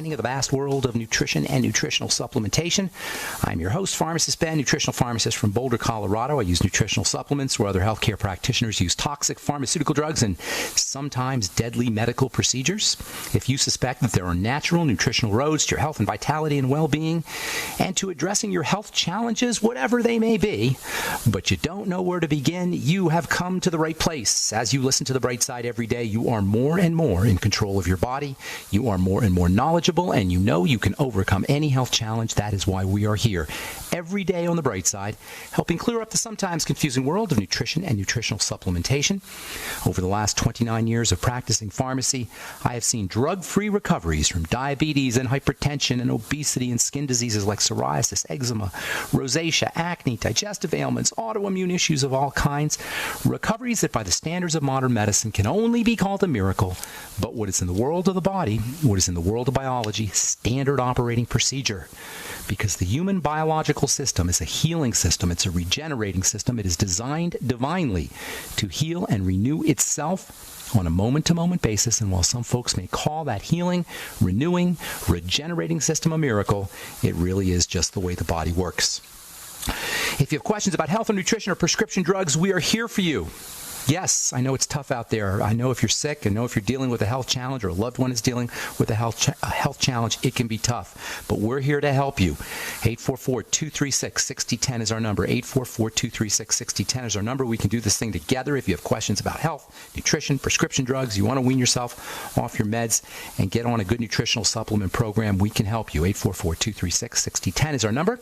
understanding of the vast world of nutrition and nutritional supplementation. I'm your host, Pharmacist Ben, nutritional pharmacist from Boulder, Colorado. I use nutritional supplements where other healthcare practitioners use toxic pharmaceutical drugs and sometimes deadly medical procedures. If you suspect that there are natural nutritional roads to your health and vitality and well-being and to addressing your health challenges, whatever they may be, but you don't know where to begin, you have come to the right place. As you listen to The Bright Side every day, you are more and more in control of your body. You are more and more knowledgeable, and you know you can overcome any health challenge. That is why we are here every day on The Bright Side, helping clear up the sometimes confusing world of nutrition and nutritional supplementation. Over the last 29 years of practicing pharmacy, I have seen drug-free recoveries from diabetes and hypertension and obesity and skin diseases like psoriasis, eczema, rosacea, acne, digestive ailments, autoimmune issues of all kinds. Recoveries that by the standards of modern medicine can only be called a miracle, but what is in the world of the body, what is in the world of biology, standard operating procedure. Because the human biological system is a healing system, it's a regenerating system, it is designed divinely to heal and renew itself on a moment-to-moment basis, and while some folks may call that healing, renewing, regenerating system a miracle, it really is just the way the body works. If you have questions about health or nutrition or prescription drugs, we are here for you. Yes, I know it's tough out there. I know if you're sick, I know if you're dealing with a health challenge or a loved one is dealing with a health challenge, it can be tough. But we're here to help you. 844-236-6010 is our number. 844-236-6010 is our number. We can do this thing together. If you have questions about health, nutrition, prescription drugs, you want to wean yourself off your meds and get on a good nutritional supplement program, we can help you. 844-236-6010 is our number.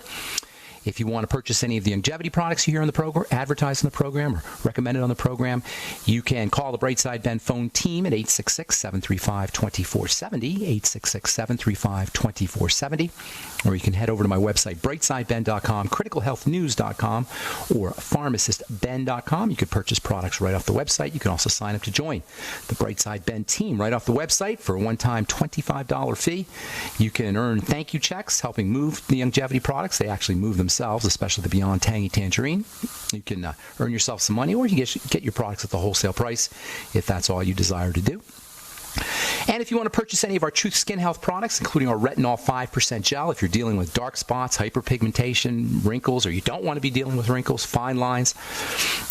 If you want to purchase any of the longevity products you hear on the program, advertised in the program, or recommended on the program, you can call the Brightside Ben phone team at 866-735-2470, 866-735-2470, or you can head over to my website, brightsideben.com, criticalhealthnews.com, or pharmacistben.com. You can purchase products right off the website. You can also sign up to join the Brightside Ben team right off the website for a one-time $25 fee. You can earn thank you checks helping move the longevity products. They actually move themselves, especially the Beyond Tangy Tangerine. You can earn yourself some money, or you can get your products at the wholesale price if that's all you desire to do. And if you want to purchase any of our Truth Skin Health products, including our Retinol 5% gel, if you're dealing with dark spots, hyperpigmentation, wrinkles, or you don't want to be dealing with wrinkles, fine lines,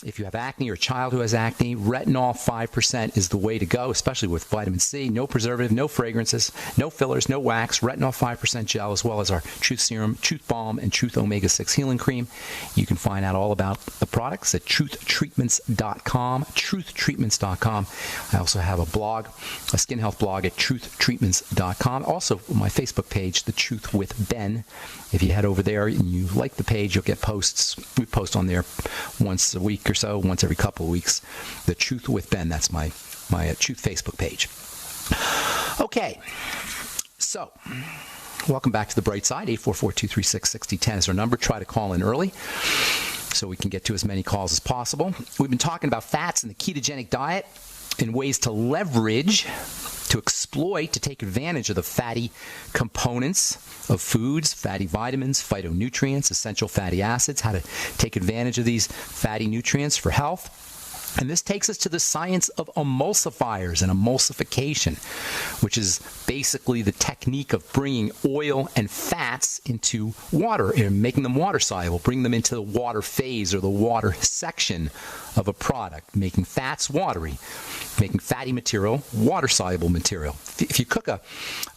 if you have acne or a child who has acne, Retinol 5% is the way to go, especially with vitamin C, no preservative, no fragrances, no fillers, no wax, Retinol 5% gel, as well as our Truth Serum, Truth Balm, and Truth Omega-6 Healing Cream. You can find out all about the products at truthtreatments.com, truthtreatments.com. I also have a blog, a skin health blog at truthtreatments.com. Also, my Facebook page, The Truth with Ben. If you head over there and you like the page, you'll get posts. We post on there once a week or so, once every couple of weeks. The Truth with Ben, that's my Truth Facebook page. Okay, so welcome back to The Bright Side. 844-236-6010 is our number. Try to call in early so we can get to as many calls as possible. We've been talking about fats and the ketogenic diet and ways to leverage, to exploit, to take advantage of the fatty components of foods, fatty vitamins, phytonutrients, essential fatty acids, how to take advantage of these fatty nutrients for health. And this takes us to the science of emulsifiers and emulsification, which is basically the technique of bringing oil and fats into water and making them water soluble, bring them into the water phase or the water section of a product, making fats watery, making fatty material water-soluble material. If you cook a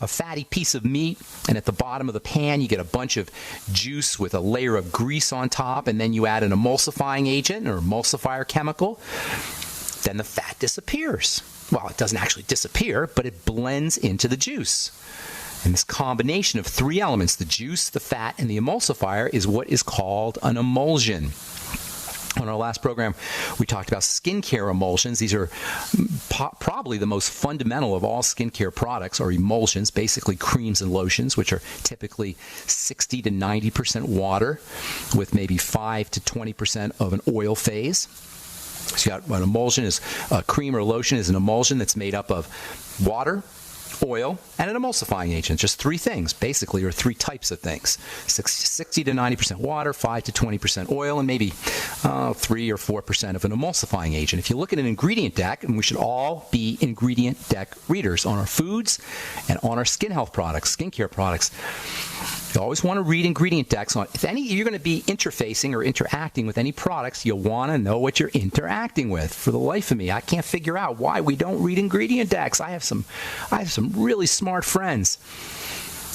fatty piece of meat and at the bottom of the pan you get a bunch of juice with a layer of grease on top, and then you add an emulsifying agent or emulsifier chemical, then the fat disappears. Well, it doesn't actually disappear, but it blends into the juice. And this combination of three elements, the juice, the fat, and the emulsifier, is what is called an emulsion. On our last program, we talked about skincare emulsions. These are probably the most fundamental of all skincare products, are emulsions, basically creams and lotions, which are typically 60 to 90% water with maybe 5 to 20% of an oil phase. So you got an emulsion, is a cream or lotion is an emulsion that's made up of water, oil, and an emulsifying agent. Just three things, basically, or three types of things. 60 to 90% water, 5 to 20% oil, and maybe 3 or 4% of an emulsifying agent. If you look at an ingredient deck, and we should all be ingredient deck readers on our foods and on our skin health products, skincare products, you always want to read ingredient decks on. If you're going to be interfacing or interacting with any products, you'll want to know what you're interacting with. For the life of me, I can't figure out why we don't read ingredient decks. I have some really smart friends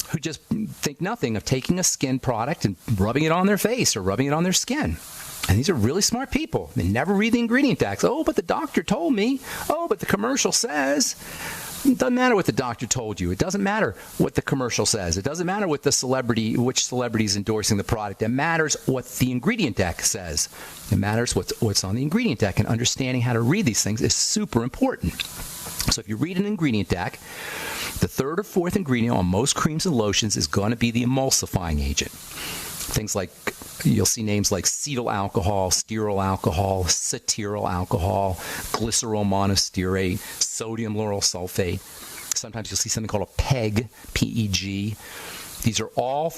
who just think nothing of taking a skin product and rubbing it on their face or rubbing it on their skin. And these are really smart people. They never read the ingredient decks. Oh, but the doctor told me. Oh, but the commercial says. It doesn't matter what the doctor told you. It doesn't matter what the commercial says. It doesn't matter what which celebrity is endorsing the product. It matters what the ingredient deck says. It matters what's on the ingredient deck, and understanding how to read these things is super important. So if you read an ingredient deck, the third or fourth ingredient on most creams and lotions is going to be the emulsifying agent. Things like, you'll see names like cetyl alcohol, stearyl alcohol, cetyl alcohol, glycerol monostearate, sodium lauryl sulfate. Sometimes you'll see something called a PEG, P-E-G. These are all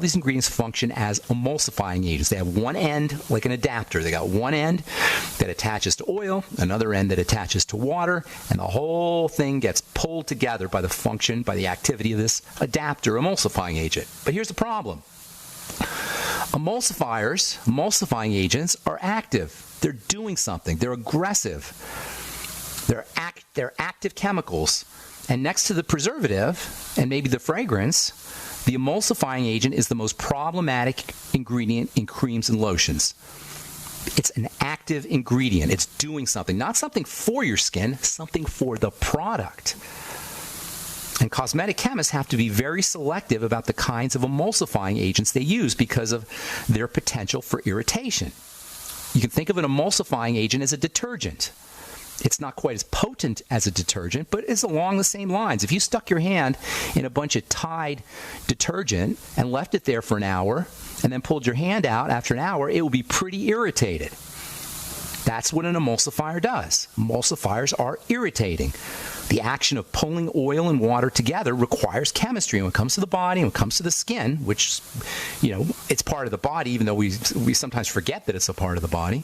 these ingredients function as emulsifying agents. They have one end, like an adapter. They got one end that attaches to oil, another end that attaches to water, and the whole thing gets pulled together by the activity of this adapter emulsifying agent. But here's the problem. Emulsifying agents are active. They're doing something. They're aggressive. They're active chemicals. And next to the preservative and maybe the fragrance, the emulsifying agent is the most problematic ingredient in creams and lotions. It's an active ingredient. It's doing something. Not something for your skin, something for the product. And cosmetic chemists have to be very selective about the kinds of emulsifying agents they use because of their potential for irritation. You can think of an emulsifying agent as a detergent. It's not quite as potent as a detergent, but it's along the same lines. If you stuck your hand in a bunch of Tide detergent and left it there for an hour and then pulled your hand out after an hour, it will be pretty irritated. That's what an emulsifier does. Emulsifiers are irritating. The action of pulling oil and water together requires chemistry. And when it comes to the body, and when it comes to the skin, which, it's part of the body, even though we sometimes forget that it's a part of the body,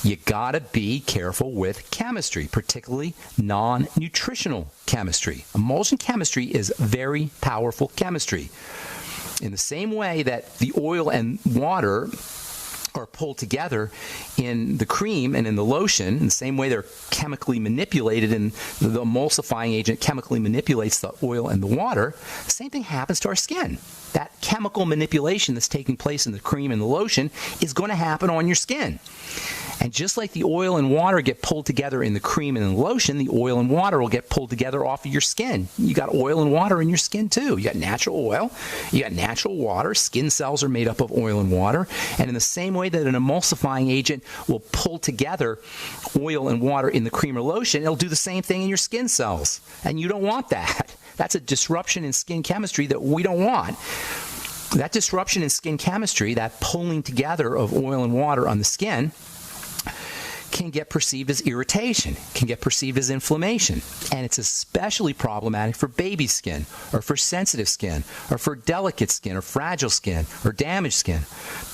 you gotta be careful with chemistry, particularly non-nutritional chemistry. Emulsion chemistry is very powerful chemistry. In the same way that the oil and water are pulled together in the cream and in the lotion, in the same way they're chemically manipulated and the emulsifying agent chemically manipulates the oil and the water, the same thing happens to our skin. That chemical manipulation that's taking place in the cream and the lotion is going to happen on your skin. And just like the oil and water get pulled together in the cream and in the lotion, the oil and water will get pulled together off of your skin. You got oil and water in your skin too. You got natural oil, you got natural water. Skin cells are made up of oil and water. And in the same way that an emulsifying agent will pull together oil and water in the cream or lotion, it'll do the same thing in your skin cells. And you don't want that. That's a disruption in skin chemistry that we don't want. That disruption in skin chemistry, that pulling together of oil and water on the skin, can get perceived as irritation, can get perceived as inflammation. And it's especially problematic for baby skin, or for sensitive skin, or for delicate skin, or fragile skin, or damaged skin.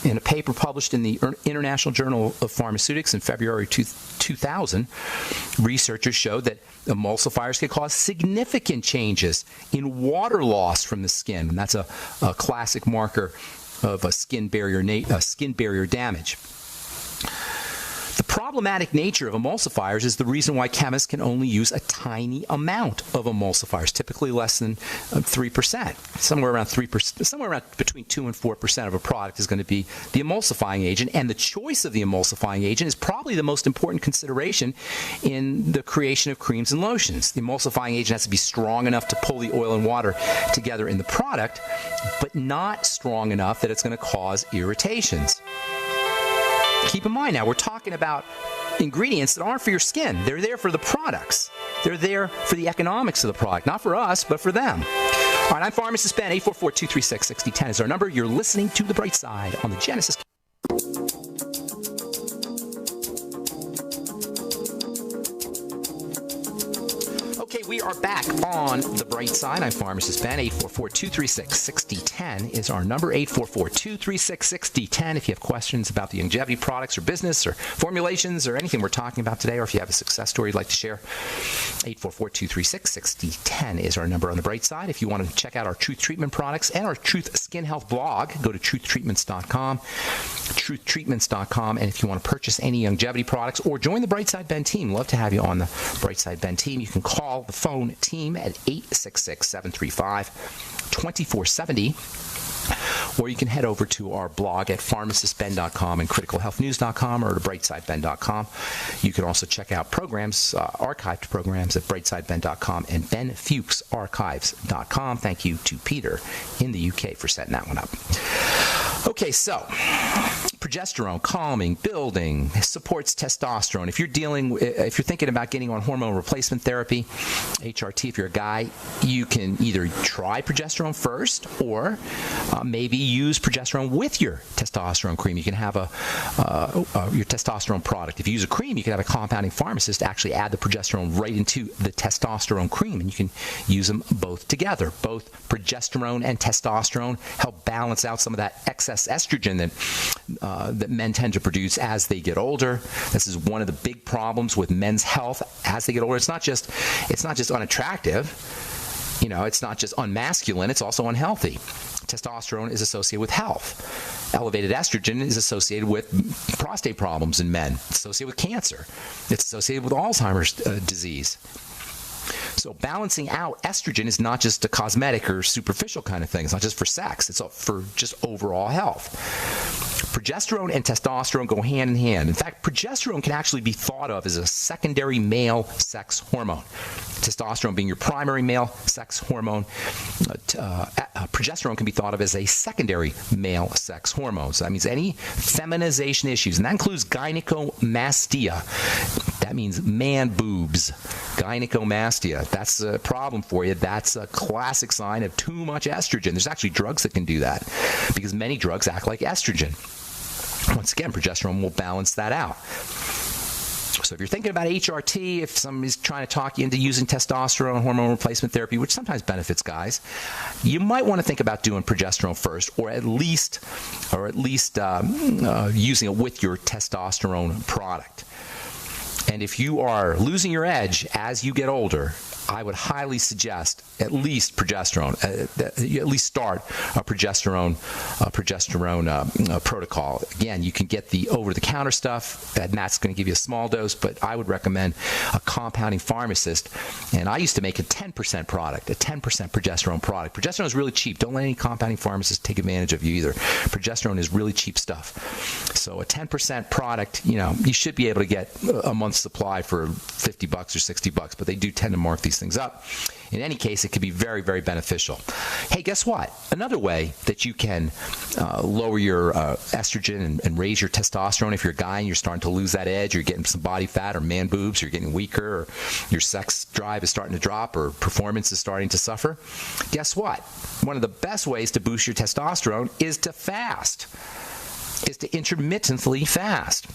In a paper published in the International Journal of Pharmaceutics in February 2000, researchers showed that emulsifiers can cause significant changes in water loss from the skin. And that's a classic marker of a skin barrier damage. The problematic nature of emulsifiers is the reason why chemists can only use a tiny amount of emulsifiers, typically less than 3%. Somewhere around between 2 and 4% of a product is going to be the emulsifying agent, and the choice of the emulsifying agent is probably the most important consideration in the creation of creams and lotions. The emulsifying agent has to be strong enough to pull the oil and water together in the product, but not strong enough that it's going to cause irritations. Keep in mind now, we're talking about ingredients that aren't for your skin. They're there for the products. They're there for the economics of the product. Not for us, but for them. All right, I'm Pharmacist Ben. 844-236-6010 is our number. You're listening to The Bright Side on the Genesis. Okay, we are back. on the bright side. I'm Pharmacist Ben. 844-236-6010 is our number. 844-236-6010 if you have questions about the longevity products or business or formulations or anything we're talking about today, or if you have a success story you'd like to share. 844-236-6010 is our number on the bright side. If you want to check out our Truth Treatment products and our Truth Skin Health blog, go to truthtreatments.com. Truthtreatments.com. And if you want to purchase any longevity products or join the Brightside Ben team, love to have you on the Brightside Ben team. You can call the phone team at 866-735-2470. Or you can head over to our blog at pharmacistben.com and criticalhealthnews.com or to brightsideben.com. You can also check out programs, archived programs at brightsideben.com and benfuchsarchives.com. Thank you to Peter in the UK for setting that one up. Okay, so progesterone, calming, building, supports testosterone. If you're thinking about getting on hormone replacement therapy, HRT, if you're a guy, you can either try progesterone first or maybe use progesterone with your testosterone cream. You can have your testosterone product. If you use a cream, you can have a compounding pharmacist actually add the progesterone right into the testosterone cream, and you can use them both together. Both progesterone and testosterone help balance out some of that excess estrogen that men tend to produce as they get older. This is one of the big problems with men's health as they get older. It's not just unattractive. It's not just unmasculine. It's also unhealthy. Testosterone is associated with health. Elevated estrogen is associated with prostate problems in men. It's associated with cancer. It's associated with Alzheimer's disease. So balancing out estrogen is not just a cosmetic or superficial kind of thing. It's not just for sex. It's for just overall health. Progesterone and testosterone go hand in hand. In fact, progesterone can actually be thought of as a secondary male sex hormone. Testosterone being your primary male sex hormone, progesterone can be thought of as a secondary male sex hormone. So that means any feminization issues, and that includes gynecomastia. That means man boobs. Gynecomastia. That's a problem for you. That's a classic sign of too much estrogen. There's actually drugs that can do that because many drugs act like estrogen. Once again, progesterone will balance that out. So if you're thinking about HRT, if somebody's trying to talk you into using testosterone hormone replacement therapy, which sometimes benefits guys, you might want to think about doing progesterone first, or at least using it with your testosterone product. And if you are losing your edge as you get older, I would highly suggest at least progesterone. You at least start a progesterone protocol. Again, you can get the over-the-counter stuff, and that's going to give you a small dose, but I would recommend a compounding pharmacist. And I used to make a 10% product, a 10% progesterone product. Progesterone is really cheap. Don't let any compounding pharmacist take advantage of you either. Progesterone is really cheap stuff. So a 10% product, you should be able to get a month's supply for $50 or $60, but they do tend to mark these things up. In any case, it could be very, very beneficial. Hey, guess what? Another way that you can lower your estrogen and raise your testosterone, if you're a guy and you're starting to lose that edge, you're getting some body fat or man boobs, you're getting weaker, or your sex drive is starting to drop, or performance is starting to suffer, guess what? One of the best ways to boost your testosterone is to fast, is to intermittently fast.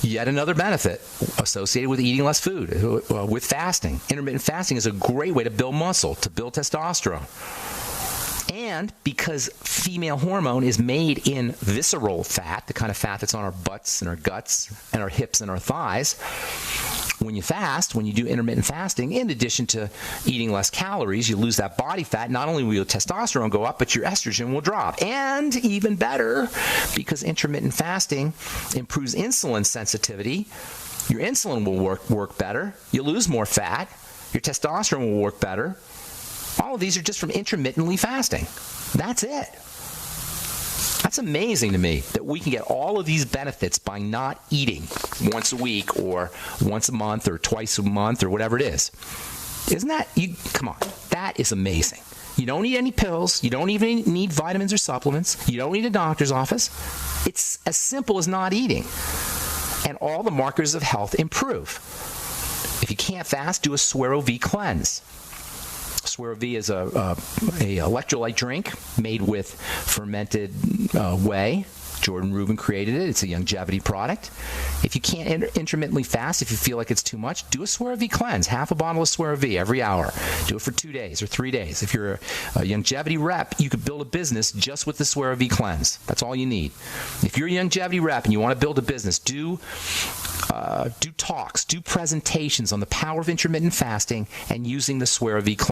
Yet another benefit associated with eating less food, with fasting. Intermittent fasting is a great way to build muscle, to build testosterone. And because female hormone is made in visceral fat, the kind of fat that's on our butts and our guts and our hips and our thighs, when you fast, when you do intermittent fasting, in addition to eating less calories, you lose that body fat. Not only will your testosterone go up, but your estrogen will drop. And even better, because intermittent fasting improves insulin sensitivity, your insulin will work better. You lose more fat. Your testosterone will work better. All of these are just from intermittently fasting. That's it. That's amazing to me that we can get all of these benefits by not eating once a week or once a month or twice a month or whatever it is. Isn't that, come on, that is amazing. You don't need any pills. You don't even need vitamins or supplements. You don't need a doctor's office. It's as simple as not eating. And all the markers of health improve. If you can't fast, do a Suero V cleanse. Suero V is a electrolyte drink made with fermented whey, Jordan Rubin created it. It's a longevity product. If you can't intermittently fast, if you feel like it's too much, do a Swear V cleanse. Half a bottle of Swear V every hour. Do it for 2 days or 3 days. If you're a longevity rep, you could build a business just with the Swear V cleanse. That's all you need. If you're a longevity rep and you want to build a business, do talks, do presentations on the power of intermittent fasting and using the Swear V cleanse.